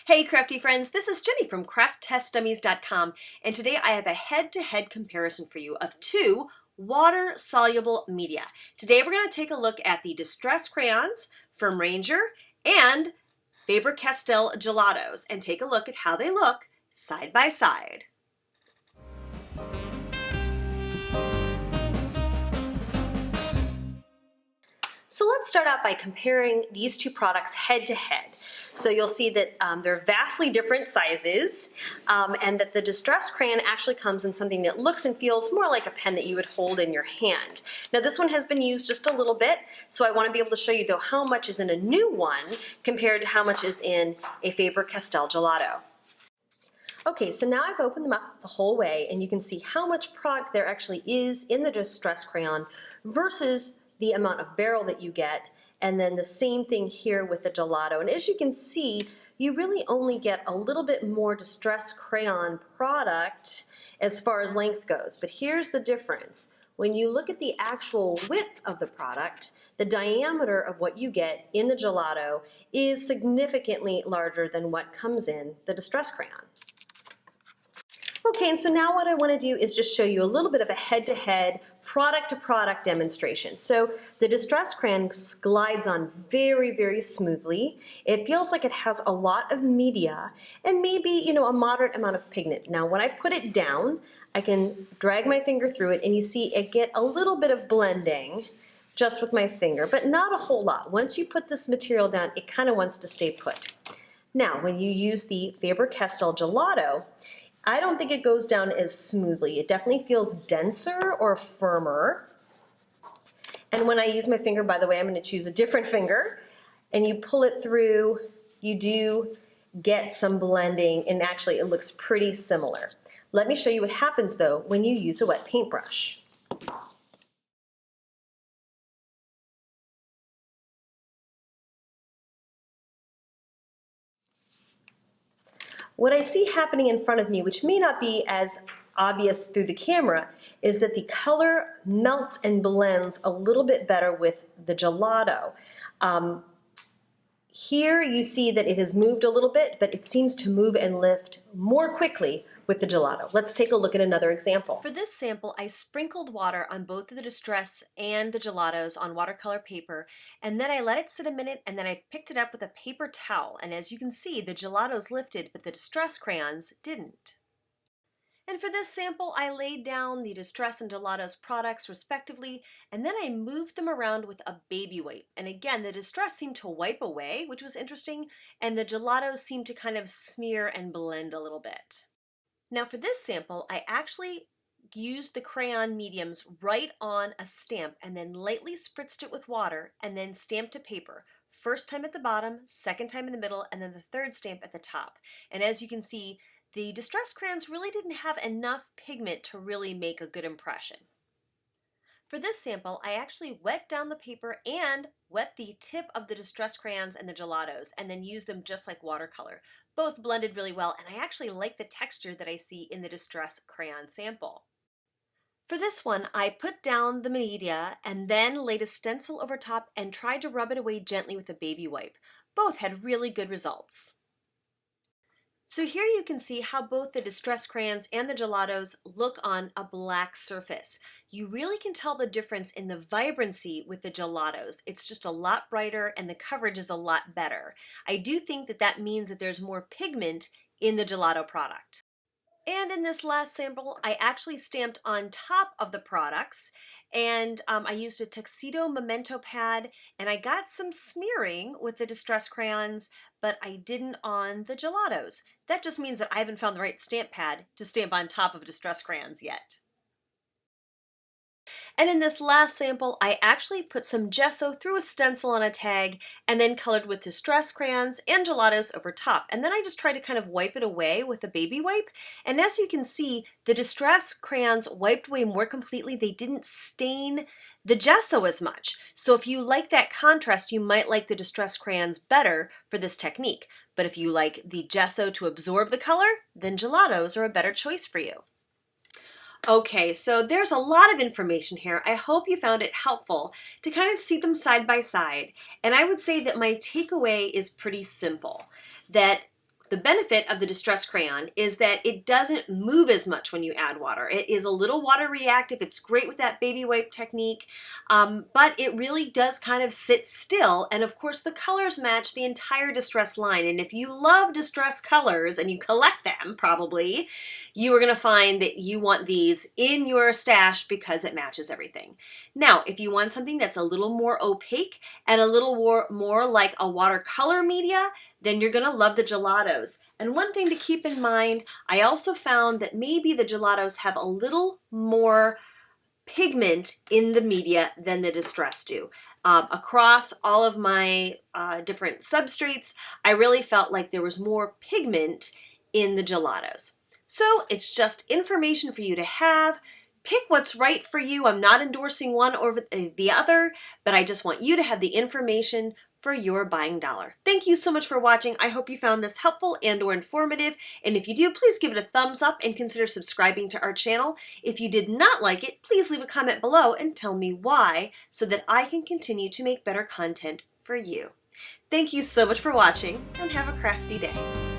Hey crafty friends, this is Jenny from crafttestdummies.com, and today I have a head-to-head comparison for you of two water-soluble media. Today we're going to take a look at the Distress Crayons from Ranger and Faber-Castell Gelatos and take a look at how they look side by side. So let's start out by comparing these two products head to head. So you'll see that they're vastly different sizes and that the Distress Crayon actually comes in something that looks and feels more like a pen that you would hold in your hand. Now this one has been used just a little bit, so I want to be able to show you though how much is in a new one compared to how much is in a Faber-Castell Gelato. Okay, so now I've opened them up the whole way and you can see how much product there actually is in the Distress Crayon versus the amount of barrel that you get, and then the same thing here with the Gelato. And as you can see, you really only get a little bit more Distress Crayon product as far as length goes. But here's the difference. When you look at the actual width of the product, the diameter of what you get in the Gelato is significantly larger than what comes in the Distress Crayon. Okay, and so now what I want to do is just show you a little bit of a head-to-head, product-to-product demonstration. So the Distress Crayon glides on very, very smoothly. It feels like it has a lot of media and maybe, a moderate amount of pigment. Now when I put it down, I can drag my finger through it and you see it get a little bit of blending just with my finger, but not a whole lot. Once you put this material down, it kind of wants to stay put. Now when you use the Faber-Castell Gelato, I don't think it goes down as smoothly. It definitely feels denser or firmer. And when I use my finger, by the way, I'm going to choose a different finger, and you pull it through, you do get some blending, and actually it looks pretty similar. Let me show you what happens though when you use a wet paintbrush. What I see happening in front of me, which may not be as obvious through the camera, is that the color melts and blends a little bit better with the Gelato. Here you see that it has moved a little bit, but it seems to move and lift more quickly with the Gelato. Let's take a look at another example. For this sample, I sprinkled water on both of the Distress and the Gelatos on watercolor paper, and then I let it sit a minute, and then I picked it up with a paper towel, and as you can see, the Gelatos lifted, but the Distress crayons didn't. And for this sample, I laid down the Distress and Gelatos products respectively, and then I moved them around with a baby wipe. And again, the Distress seemed to wipe away, which was interesting, and the Gelatos seemed to kind of smear and blend a little bit. Now for this sample, I actually used the crayon mediums right on a stamp and then lightly spritzed it with water and then stamped to paper. First time at the bottom, second time in the middle, and then the third stamp at the top. And as you can see, the Distress crayons really didn't have enough pigment to really make a good impression. For this sample, I actually wet down the paper and wet the tip of the Distress crayons and the Gelatos and then used them just like watercolor. Both blended really well, and I actually like the texture that I see in the Distress crayon sample. For this one, I put down the media and then laid a stencil over top and tried to rub it away gently with a baby wipe. Both had really good results. So here you can see how both the Distress crayons and the Gelatos look on a black surface. You really can tell the difference in the vibrancy with the Gelatos. It's just a lot brighter and the coverage is a lot better. I do think that that means that there's more pigment in the Gelato product. And in this last sample, I actually stamped on top of the products, and I used a tuxedo memento pad, and I got some smearing with the Distress crayons, but I didn't on the Gelatos. That just means that I haven't found the right stamp pad to stamp on top of Distress crayons yet. And in this last sample, I actually put some gesso through a stencil on a tag and then colored with Distress crayons and Gelatos over top. And then I just tried to kind of wipe it away with a baby wipe. And as you can see, the Distress crayons wiped away more completely. They didn't stain the gesso as much. So if you like that contrast, you might like the Distress crayons better for this technique. But if you like the gesso to absorb the color, then Gelatos are a better choice for you. Okay, so there's a lot of information here. I hope you found it helpful to kind of see them side by side. And I would say that my takeaway is pretty simple, that The benefit of the Distress Crayon is that it doesn't move as much when you add water. It is a little water reactive. It's great with that baby wipe technique, but it really does kind of sit still. And of course, the colors match the entire Distress line. And if you love Distress colors and you collect them, probably, you are going to find that you want these in your stash because it matches everything. Now, if you want something that's a little more opaque and a little more like a watercolor media, then you're going to love the Gelatos. And one thing to keep in mind, I also found that maybe the Gelatos have a little more pigment in the media than the Distress do. Across all of my different substrates, I really felt like there was more pigment in the Gelatos. So it's just information for you to have. Pick what's right for you. I'm not endorsing one or the other, but I just want you to have the information for your buying dollar. Thank you so much for watching. I hope you found this helpful and or informative. And if you do, please give it a thumbs up and consider subscribing to our channel. If you did not like it, please leave a comment below and tell me why so that I can continue to make better content for you. Thank you so much for watching and have a crafty day.